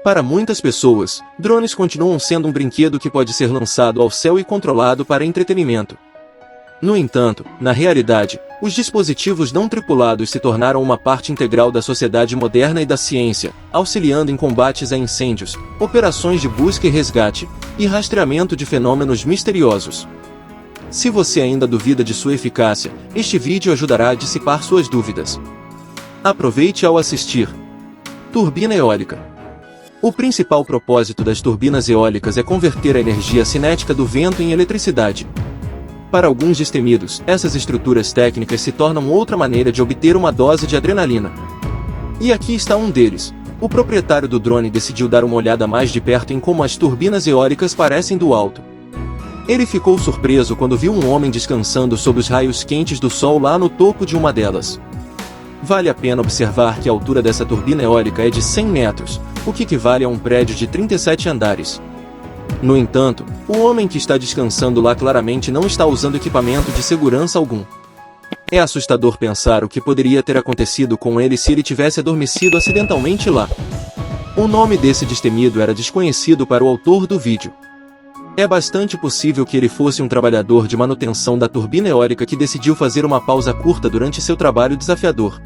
Para muitas pessoas, drones continuam sendo um brinquedo que pode ser lançado ao céu e controlado para entretenimento. No entanto, na realidade, os dispositivos não tripulados se tornaram uma parte integral da sociedade moderna e da ciência, auxiliando em combates a incêndios, operações de busca e resgate, e rastreamento de fenômenos misteriosos. Se você ainda duvida de sua eficácia, este vídeo ajudará a dissipar suas dúvidas. Aproveite ao assistir. Turbina eólica. O principal propósito das turbinas eólicas é converter a energia cinética do vento em eletricidade. Para alguns destemidos, essas estruturas técnicas se tornam outra maneira de obter uma dose de adrenalina. E aqui está um deles. O proprietário do drone decidiu dar uma olhada mais de perto em como as turbinas eólicas parecem do alto. Ele ficou surpreso quando viu um homem descansando sob os raios quentes do sol lá no topo de uma delas. Vale a pena observar que a altura dessa turbina eólica é de 100 metros, o que equivale a um prédio de 37 andares. No entanto, o homem que está descansando lá claramente não está usando equipamento de segurança algum. É assustador pensar o que poderia ter acontecido com ele se ele tivesse adormecido acidentalmente lá. O nome desse destemido era desconhecido para o autor do vídeo. É bastante possível que ele fosse um trabalhador de manutenção da turbina eólica que decidiu fazer uma pausa curta durante seu trabalho desafiador.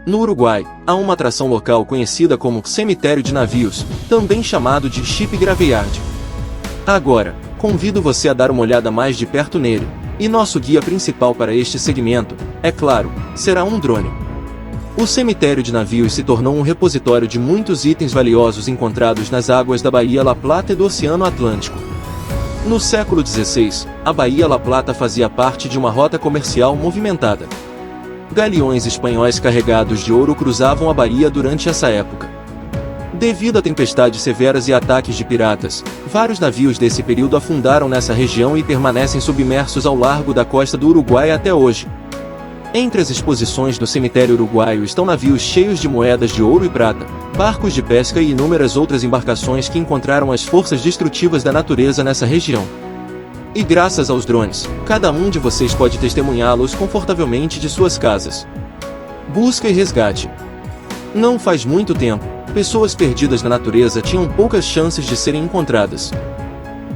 No Uruguai, há uma atração local conhecida como cemitério de navios, também chamado de Ship Graveyard. Agora, convido você a dar uma olhada mais de perto nele, e nosso guia principal para este segmento, é claro, será um drone. O cemitério de navios se tornou um repositório de muitos itens valiosos encontrados nas águas da Baía La Plata e do Oceano Atlântico. No século XVI, a Baía La Plata fazia parte de uma rota comercial movimentada. Galeões espanhóis carregados de ouro cruzavam a baía durante essa época. Devido a tempestades severas e ataques de piratas, vários navios desse período afundaram nessa região e permanecem submersos ao largo da costa do Uruguai até hoje. Entre as exposições do cemitério uruguaio estão navios cheios de moedas de ouro e prata, barcos de pesca e inúmeras outras embarcações que encontraram as forças destrutivas da natureza nessa região. E graças aos drones, cada um de vocês pode testemunhá-los confortavelmente de suas casas. Busca e resgate. Não faz muito tempo, pessoas perdidas na natureza tinham poucas chances de serem encontradas.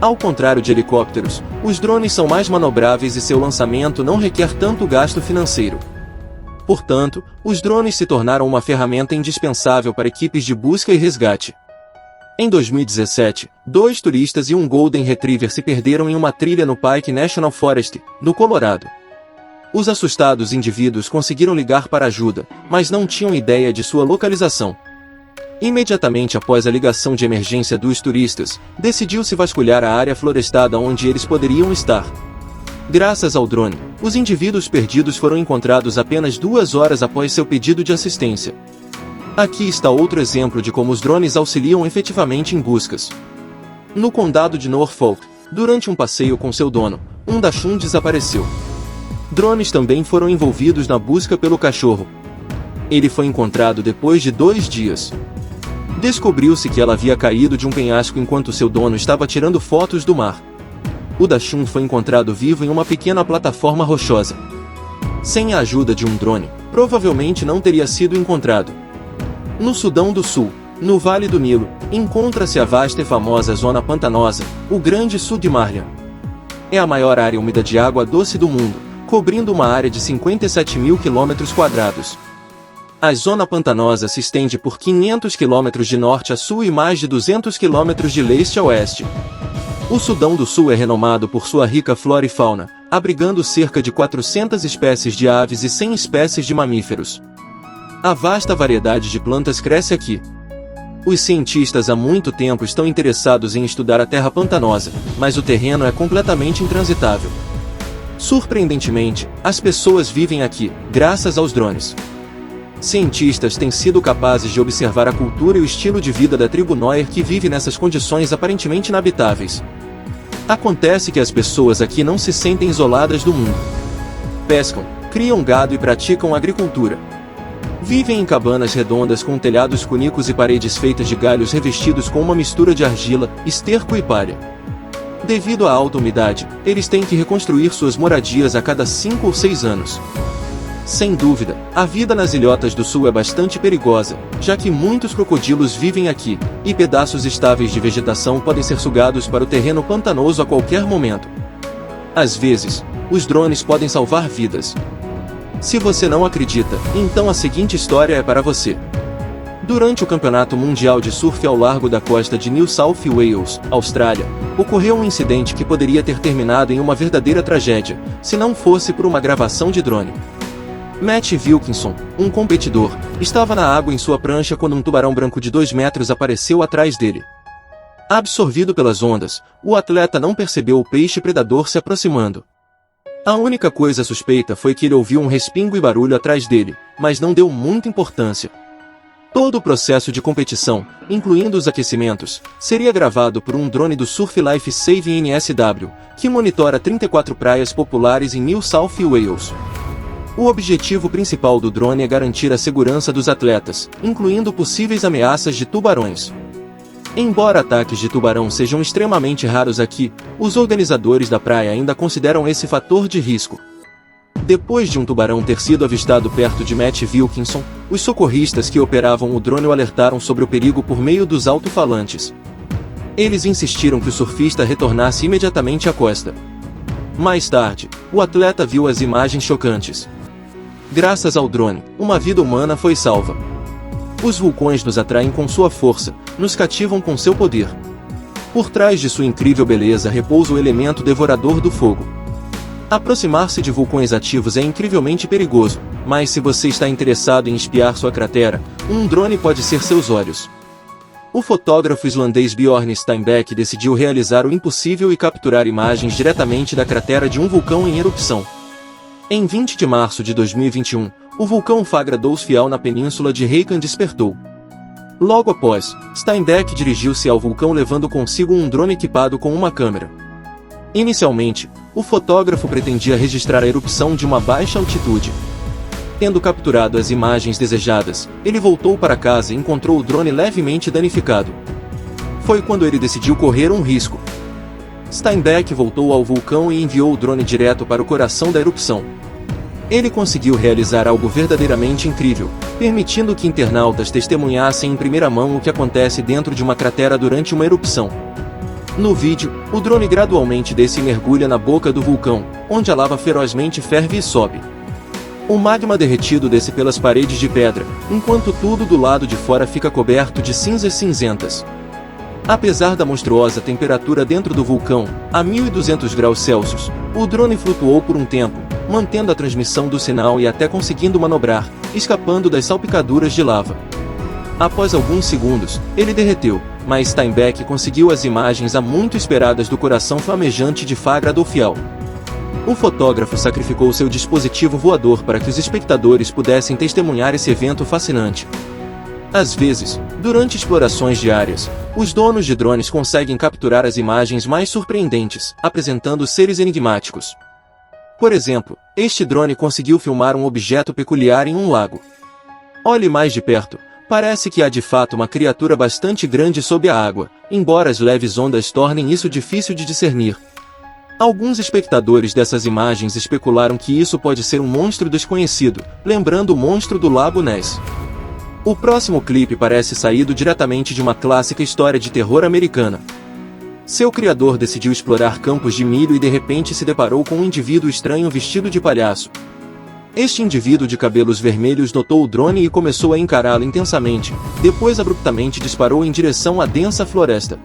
Ao contrário de helicópteros, os drones são mais manobráveis e seu lançamento não requer tanto gasto financeiro. Portanto, os drones se tornaram uma ferramenta indispensável para equipes de busca e resgate. Em 2017, 2 turistas e um Golden Retriever se perderam em uma trilha no Pike National Forest, no Colorado. Os assustados indivíduos conseguiram ligar para ajuda, mas não tinham ideia de sua localização. Imediatamente após a ligação de emergência dos turistas, decidiu-se vasculhar a área florestada onde eles poderiam estar. Graças ao drone, os indivíduos perdidos foram encontrados apenas 2 horas após seu pedido de assistência. Aqui está outro exemplo de como os drones auxiliam efetivamente em buscas. No condado de Norfolk, durante um passeio com seu dono, um dachshund desapareceu. Drones também foram envolvidos na busca pelo cachorro. Ele foi encontrado depois de 2 dias. Descobriu-se que ela havia caído de um penhasco enquanto seu dono estava tirando fotos do mar. O dachshund foi encontrado vivo em uma pequena plataforma rochosa. Sem a ajuda de um drone, provavelmente não teria sido encontrado. No Sudão do Sul, no Vale do Nilo, encontra-se a vasta e famosa zona pantanosa, o Grande Sul de Marlian. É a maior área úmida de água doce do mundo, cobrindo uma área de 57.000 km². A zona pantanosa se estende por 500 km de norte a sul e mais de 200 km de leste a oeste. O Sudão do Sul é renomado por sua rica flora e fauna, abrigando cerca de 400 espécies de aves e 100 espécies de mamíferos. A vasta variedade de plantas cresce aqui. Os cientistas há muito tempo estão interessados em estudar a terra pantanosa, mas o terreno é completamente intransitável. Surpreendentemente, as pessoas vivem aqui, graças aos drones. Cientistas têm sido capazes de observar a cultura e o estilo de vida da tribo Noir que vive nessas condições aparentemente inabitáveis. Acontece que as pessoas aqui não se sentem isoladas do mundo. Pescam, criam gado e praticam agricultura. Vivem em cabanas redondas com telhados cúnicos e paredes feitas de galhos revestidos com uma mistura de argila, esterco e palha. Devido à alta umidade, eles têm que reconstruir suas moradias a cada 5 ou 6 anos. Sem dúvida, a vida nas ilhotas do sul é bastante perigosa, já que muitos crocodilos vivem aqui, e pedaços estáveis de vegetação podem ser sugados para o terreno pantanoso a qualquer momento. Às vezes, os drones podem salvar vidas. Se você não acredita, então a seguinte história é para você. Durante o Campeonato Mundial de Surf ao largo da costa de New South Wales, Austrália, ocorreu um incidente que poderia ter terminado em uma verdadeira tragédia, se não fosse por uma gravação de drone. Matt Wilkinson, um competidor, estava na água em sua prancha quando um tubarão branco de 2 metros apareceu atrás dele. Absorvido pelas ondas, o atleta não percebeu o peixe predador se aproximando. A única coisa suspeita foi que ele ouviu um respingo e barulho atrás dele, mas não deu muita importância. Todo o processo de competição, incluindo os aquecimentos, seria gravado por um drone do Surf Life Saving NSW, que monitora 34 praias populares em New South Wales. O objetivo principal do drone é garantir a segurança dos atletas, incluindo possíveis ameaças de tubarões. Embora ataques de tubarão sejam extremamente raros aqui, os organizadores da praia ainda consideram esse fator de risco. Depois de um tubarão ter sido avistado perto de Matt Wilkinson, os socorristas que operavam o drone o alertaram sobre o perigo por meio dos alto-falantes. Eles insistiram que o surfista retornasse imediatamente à costa. Mais tarde, o atleta viu as imagens chocantes. Graças ao drone, uma vida humana foi salva. Os vulcões nos atraem com sua força, nos cativam com seu poder. Por trás de sua incrível beleza repousa o elemento devorador do fogo. Aproximar-se de vulcões ativos é incrivelmente perigoso, mas se você está interessado em espiar sua cratera, um drone pode ser seus olhos. O fotógrafo islandês Bjorn Steinbeck decidiu realizar o impossível e capturar imagens diretamente da cratera de um vulcão em erupção. Em 20 de março de 2021, o vulcão Fagra Dousfial na península de Reykjavik despertou. Logo após, Steinbeck dirigiu-se ao vulcão levando consigo um drone equipado com uma câmera. Inicialmente, o fotógrafo pretendia registrar a erupção de uma baixa altitude. Tendo capturado as imagens desejadas, ele voltou para casa e encontrou o drone levemente danificado. Foi quando ele decidiu correr um risco. Steinbeck voltou ao vulcão e enviou o drone direto para o coração da erupção. Ele conseguiu realizar algo verdadeiramente incrível, permitindo que internautas testemunhassem em primeira mão o que acontece dentro de uma cratera durante uma erupção. No vídeo, o drone gradualmente desce e mergulha na boca do vulcão, onde a lava ferozmente ferve e sobe. O magma derretido desce pelas paredes de pedra, enquanto tudo do lado de fora fica coberto de cinzas cinzentas. Apesar da monstruosa temperatura dentro do vulcão, a 1200 graus Celsius, o drone flutuou por um tempo, mantendo a transmissão do sinal e até conseguindo manobrar, escapando das salpicaduras de lava. Após alguns segundos, ele derreteu, mas Steinbeck conseguiu as imagens há muito esperadas do coração flamejante de Fagra Dousfial. O fotógrafo sacrificou seu dispositivo voador para que os espectadores pudessem testemunhar esse evento fascinante. Às vezes, durante explorações diárias, os donos de drones conseguem capturar as imagens mais surpreendentes, apresentando seres enigmáticos. Por exemplo, este drone conseguiu filmar um objeto peculiar em um lago. Olhe mais de perto. Parece que há de fato uma criatura bastante grande sob a água, embora as leves ondas tornem isso difícil de discernir. Alguns espectadores dessas imagens especularam que isso pode ser um monstro desconhecido, lembrando o monstro do Lago Ness. O próximo clipe parece saído diretamente de uma clássica história de terror americana. Seu criador decidiu explorar campos de milho e de repente se deparou com um indivíduo estranho vestido de palhaço. Este indivíduo de cabelos vermelhos notou o drone e começou a encará-lo intensamente, depois abruptamente disparou em direção à densa floresta.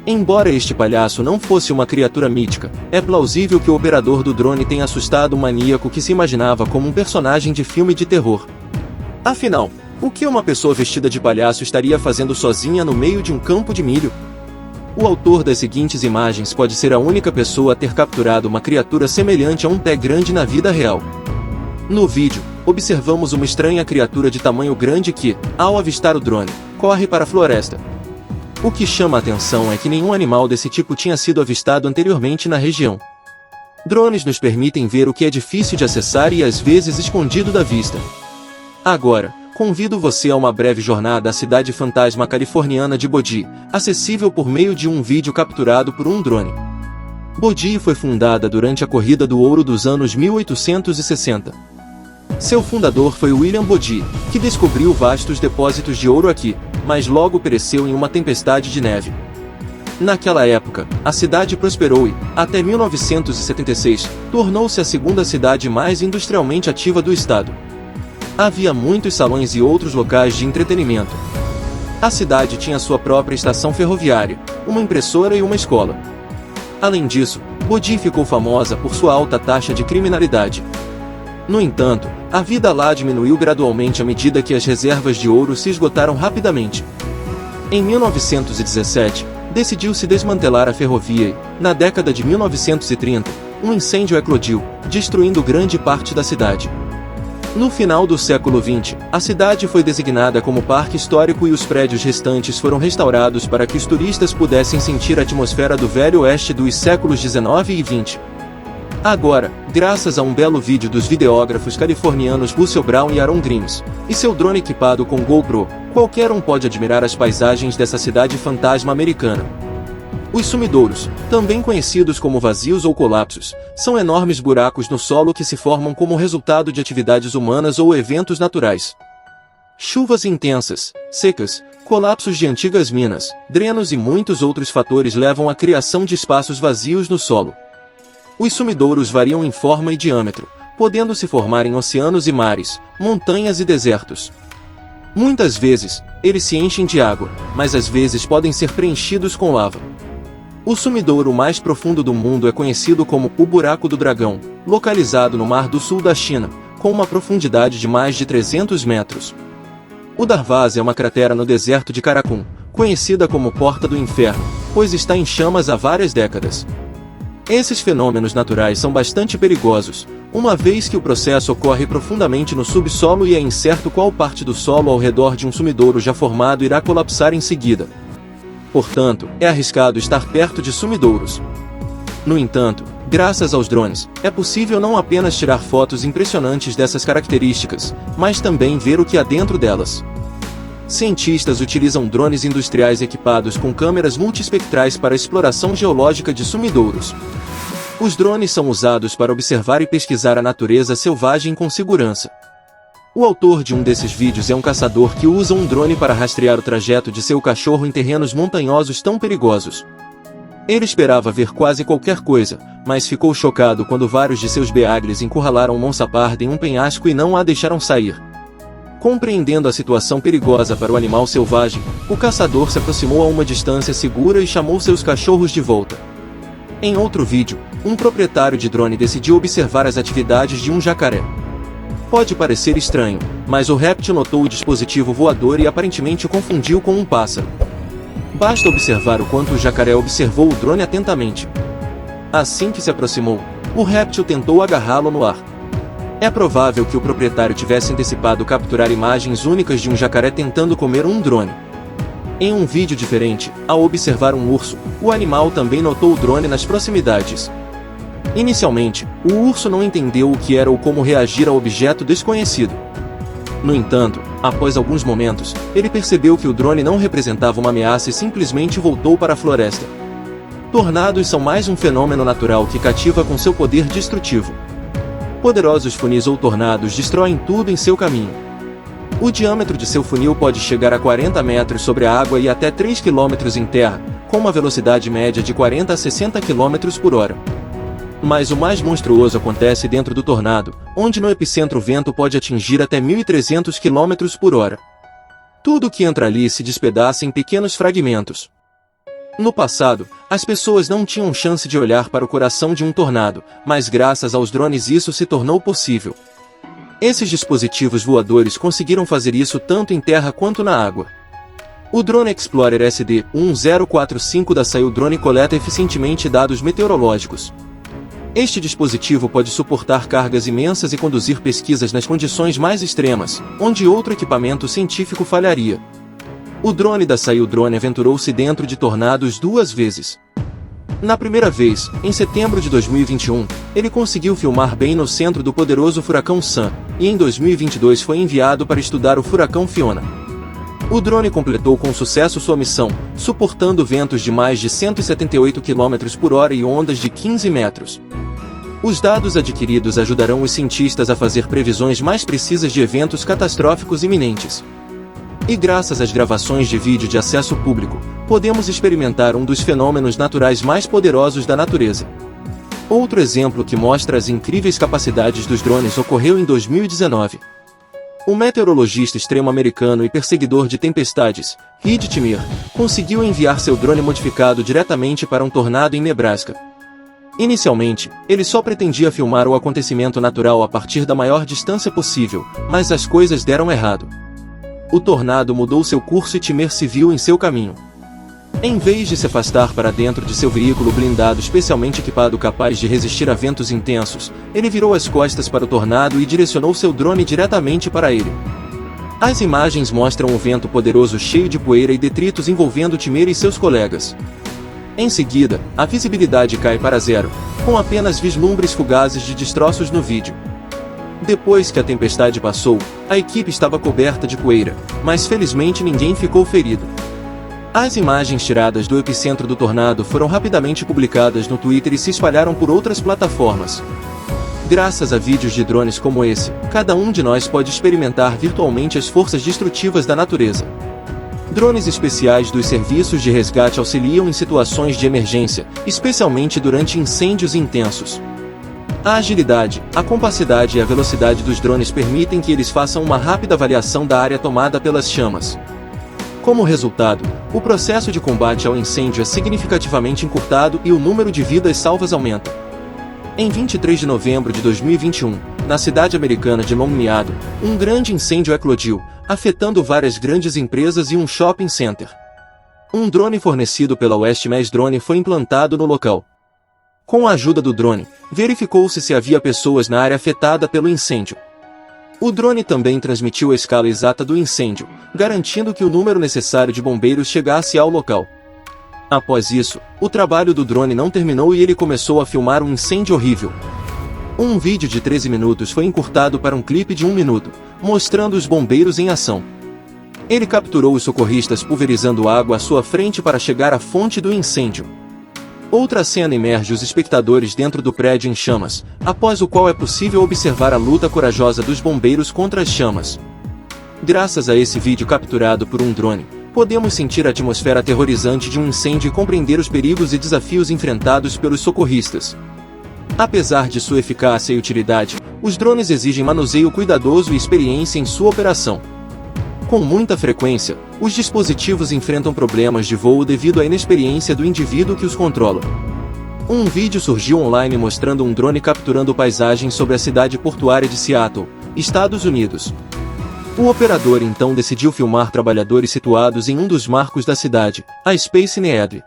Embora este palhaço não fosse uma criatura mítica, é plausível que o operador do drone tenha assustado um maníaco que se imaginava como um personagem de filme de terror. Afinal, o que uma pessoa vestida de palhaço estaria fazendo sozinha no meio de um campo de milho? O autor das seguintes imagens pode ser a única pessoa a ter capturado uma criatura semelhante a um pé grande na vida real. No vídeo, observamos uma estranha criatura de tamanho grande que, ao avistar o drone, corre para a floresta. O que chama a atenção é que nenhum animal desse tipo tinha sido avistado anteriormente na região. Drones nos permitem ver o que é difícil de acessar e às vezes escondido da vista. Agora, convido você a uma breve jornada à cidade fantasma californiana de Bodie, acessível por meio de um vídeo capturado por um drone. Bodie foi fundada durante a Corrida do Ouro dos anos 1860. Seu fundador foi William Bodi, que descobriu vastos depósitos de ouro aqui, mas logo pereceu em uma tempestade de neve. Naquela época, a cidade prosperou e, até 1976, tornou-se a segunda cidade mais industrialmente ativa do estado. Havia muitos salões e outros locais de entretenimento. A cidade tinha sua própria estação ferroviária, uma impressora e uma escola. Além disso, Bodi ficou famosa por sua alta taxa de criminalidade. No entanto, a vida lá diminuiu gradualmente à medida que as reservas de ouro se esgotaram rapidamente. Em 1917, decidiu-se desmantelar a ferrovia e, na década de 1930, um incêndio eclodiu, destruindo grande parte da cidade. No final do século XX, a cidade foi designada como parque histórico e os prédios restantes foram restaurados para que os turistas pudessem sentir a atmosfera do Velho Oeste dos séculos XIX e XX. Agora, graças a um belo vídeo dos videógrafos californianos Russell Brown e Aaron Grimes, e seu drone equipado com GoPro, qualquer um pode admirar as paisagens dessa cidade fantasma americana. Os sumidouros, também conhecidos como vazios ou colapsos, são enormes buracos no solo que se formam como resultado de atividades humanas ou eventos naturais. Chuvas intensas, secas, colapsos de antigas minas, drenos e muitos outros fatores levam à criação de espaços vazios no solo. Os sumidouros variam em forma e diâmetro, podendo se formar em oceanos e mares, montanhas e desertos. Muitas vezes, eles se enchem de água, mas às vezes podem ser preenchidos com lava. O sumidouro mais profundo do mundo é conhecido como o Buraco do Dragão, localizado no Mar do Sul da China, com uma profundidade de mais de 300 metros. O Darvaza é uma cratera no deserto de Karakum, conhecida como Porta do Inferno, pois está em chamas há várias décadas. Esses fenômenos naturais são bastante perigosos, uma vez que o processo ocorre profundamente no subsolo e é incerto qual parte do solo ao redor de um sumidouro já formado irá colapsar em seguida. Portanto, é arriscado estar perto de sumidouros. No entanto, graças aos drones, é possível não apenas tirar fotos impressionantes dessas características, mas também ver o que há dentro delas. Cientistas utilizam drones industriais equipados com câmeras multiespectrais para exploração geológica de sumidouros. Os drones são usados para observar e pesquisar a natureza selvagem com segurança. O autor de um desses vídeos é um caçador que usa um drone para rastrear o trajeto de seu cachorro em terrenos montanhosos tão perigosos. Ele esperava ver quase qualquer coisa, mas ficou chocado quando vários de seus beagles encurralaram Monça Parda em um penhasco e não a deixaram sair. Compreendendo a situação perigosa para o animal selvagem, o caçador se aproximou a uma distância segura e chamou seus cachorros de volta. Em outro vídeo, um proprietário de drone decidiu observar as atividades de um jacaré. Pode parecer estranho, mas o réptil notou o dispositivo voador e aparentemente o confundiu com um pássaro. Basta observar o quanto o jacaré observou o drone atentamente. Assim que se aproximou, o réptil tentou agarrá-lo no ar. É provável que o proprietário tivesse antecipado capturar imagens únicas de um jacaré tentando comer um drone. Em um vídeo diferente, ao observar um urso, o animal também notou o drone nas proximidades. Inicialmente, o urso não entendeu o que era ou como reagir ao objeto desconhecido. No entanto, após alguns momentos, ele percebeu que o drone não representava uma ameaça e simplesmente voltou para a floresta. Tornados são mais um fenômeno natural que cativa com seu poder destrutivo. Poderosos funis ou tornados destroem tudo em seu caminho. O diâmetro de seu funil pode chegar a 40 metros sobre a água e até 3 km em terra, com uma velocidade média de 40 a 60 km por hora. Mas o mais monstruoso acontece dentro do tornado, onde no epicentro o vento pode atingir até 1.300 km por hora. Tudo que entra ali se despedaça em pequenos fragmentos. No passado, as pessoas não tinham chance de olhar para o coração de um tornado, mas graças aos drones isso se tornou possível. Esses dispositivos voadores conseguiram fazer isso tanto em terra quanto na água. O Drone Explorer SD-1045 da Sail Drone coleta eficientemente dados meteorológicos. Este dispositivo pode suportar cargas imensas e conduzir pesquisas nas condições mais extremas, onde outro equipamento científico falharia. O drone da Sail Drone aventurou-se dentro de tornados 2 vezes. Na primeira vez, em setembro de 2021, ele conseguiu filmar bem no centro do poderoso furacão Sam, e em 2022 foi enviado para estudar o furacão Fiona. O drone completou com sucesso sua missão, suportando ventos de mais de 178 km por hora e ondas de 15 metros. Os dados adquiridos ajudarão os cientistas a fazer previsões mais precisas de eventos catastróficos iminentes. E graças às gravações de vídeo de acesso público, podemos experimentar um dos fenômenos naturais mais poderosos da natureza. Outro exemplo que mostra as incríveis capacidades dos drones ocorreu em 2019. O meteorologista extremo americano e perseguidor de tempestades, Reid Timmer, conseguiu enviar seu drone modificado diretamente para um tornado em Nebraska. Inicialmente, ele só pretendia filmar o acontecimento natural a partir da maior distância possível, mas as coisas deram errado. O tornado mudou seu curso e Timmer se viu em seu caminho. Em vez de se afastar para dentro de seu veículo blindado especialmente equipado capaz de resistir a ventos intensos, ele virou as costas para o tornado e direcionou seu drone diretamente para ele. As imagens mostram um vento poderoso cheio de poeira e detritos envolvendo Timmer e seus colegas. Em seguida, a visibilidade cai para zero, com apenas vislumbres fugazes de destroços no vídeo. Depois que a tempestade passou, a equipe estava coberta de poeira, mas felizmente ninguém ficou ferido. As imagens tiradas do epicentro do tornado foram rapidamente publicadas no Twitter e se espalharam por outras plataformas. Graças a vídeos de drones como esse, cada um de nós pode experimentar virtualmente as forças destrutivas da natureza. Drones especiais dos serviços de resgate auxiliam em situações de emergência, especialmente durante incêndios intensos. A agilidade, a compacidade e a velocidade dos drones permitem que eles façam uma rápida avaliação da área tomada pelas chamas. Como resultado, o processo de combate ao incêndio é significativamente encurtado e o número de vidas salvas aumenta. Em 23 de novembro de 2021, na cidade americana de Longmeadow, um grande incêndio eclodiu, afetando várias grandes empresas e um shopping center. Um drone fornecido pela West Mass Drone foi implantado no local. Com a ajuda do drone, verificou-se se havia pessoas na área afetada pelo incêndio. O drone também transmitiu a escala exata do incêndio, garantindo que o número necessário de bombeiros chegasse ao local. Após isso, o trabalho do drone não terminou e ele começou a filmar um incêndio horrível. Um vídeo de 13 minutos foi encurtado para um clipe de 1 minuto, mostrando os bombeiros em ação. Ele capturou os socorristas pulverizando água à sua frente para chegar à fonte do incêndio. Outra cena imerge os espectadores dentro do prédio em chamas, após o qual é possível observar a luta corajosa dos bombeiros contra as chamas. Graças a esse vídeo capturado por um drone, podemos sentir a atmosfera aterrorizante de um incêndio e compreender os perigos e desafios enfrentados pelos socorristas. Apesar de sua eficácia e utilidade, os drones exigem manuseio cuidadoso e experiência em sua operação. Com muita frequência, os dispositivos enfrentam problemas de voo devido à inexperiência do indivíduo que os controla. Um vídeo surgiu online mostrando um drone capturando paisagens sobre a cidade portuária de Seattle, Estados Unidos. O operador então decidiu filmar trabalhadores situados em um dos marcos da cidade, a Space Needle.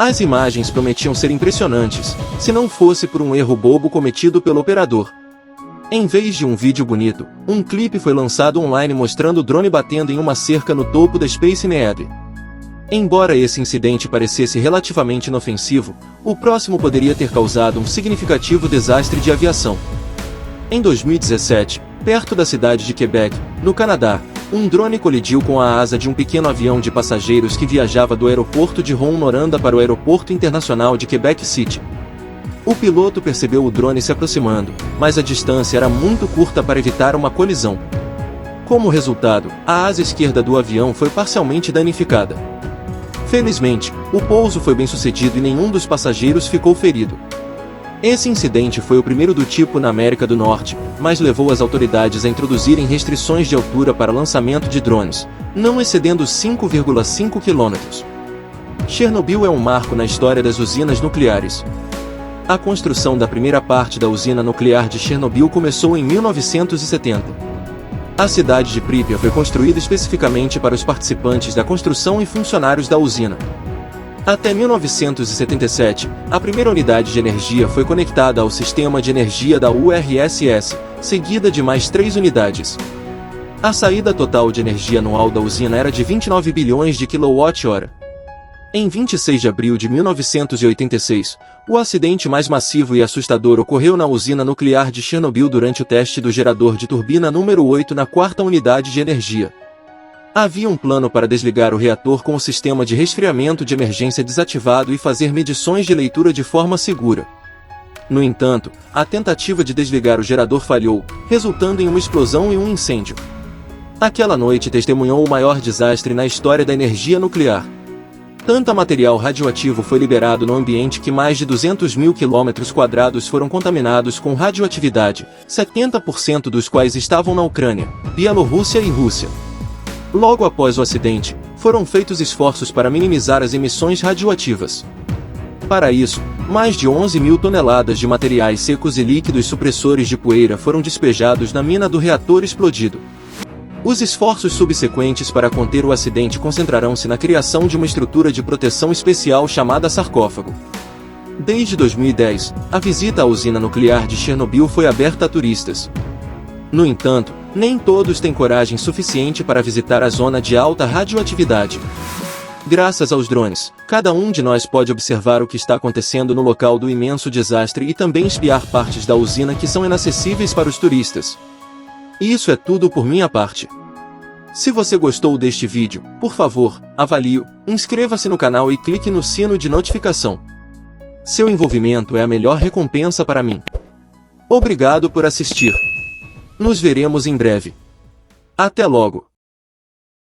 As imagens prometiam ser impressionantes, se não fosse por um erro bobo cometido pelo operador. Em vez de um vídeo bonito, um clipe foi lançado online mostrando o drone batendo em uma cerca no topo da Space Needle. Embora esse incidente parecesse relativamente inofensivo, o próximo poderia ter causado um significativo desastre de aviação. Em 2017, perto da cidade de Quebec, no Canadá, um drone colidiu com a asa de um pequeno avião de passageiros que viajava do aeroporto de Rouyn-Noranda para o aeroporto internacional de Quebec City. O piloto percebeu o drone se aproximando, mas a distância era muito curta para evitar uma colisão. Como resultado, a asa esquerda do avião foi parcialmente danificada. Felizmente, o pouso foi bem sucedido e nenhum dos passageiros ficou ferido. Esse incidente foi o primeiro do tipo na América do Norte, mas levou as autoridades a introduzirem restrições de altura para lançamento de drones, não excedendo 5,5 km. Chernobyl é um marco na história das usinas nucleares. A construção da primeira parte da usina nuclear de Chernobyl começou em 1970. A cidade de Pripyat foi construída especificamente para os participantes da construção e funcionários da usina. Até 1977, a primeira unidade de energia foi conectada ao sistema de energia da URSS, seguida de mais 3 unidades. A saída total de energia anual da usina era de 29 bilhões de kWh. Em 26 de abril de 1986, o acidente mais massivo e assustador ocorreu na usina nuclear de Chernobyl durante o teste do gerador de turbina número 8 na 4ª unidade de energia. Havia um plano para desligar o reator com o sistema de resfriamento de emergência desativado e fazer medições de leitura de forma segura. No entanto, a tentativa de desligar o gerador falhou, resultando em uma explosão e um incêndio. Aquela noite testemunhou o maior desastre na história da energia nuclear. Tanto material radioativo foi liberado no ambiente que mais de 200 mil quilômetros quadrados foram contaminados com radioatividade, 70% dos quais estavam na Ucrânia, Bielorrússia e Rússia. Logo após o acidente, foram feitos esforços para minimizar as emissões radioativas. Para isso, mais de 11 mil toneladas de materiais secos e líquidos supressores de poeira foram despejados na mina do reator explodido. Os esforços subsequentes para conter o acidente concentrarão-se na criação de uma estrutura de proteção especial chamada sarcófago. Desde 2010, a visita à usina nuclear de Chernobyl foi aberta a turistas. No entanto, nem todos têm coragem suficiente para visitar a zona de alta radioatividade. Graças aos drones, cada um de nós pode observar o que está acontecendo no local do imenso desastre e também espiar partes da usina que são inacessíveis para os turistas. E isso é tudo por minha parte. Se você gostou deste vídeo, por favor, avalie-o, inscreva-se no canal e clique no sino de notificação. Seu envolvimento é a melhor recompensa para mim. Obrigado por assistir. Nos veremos em breve. Até logo.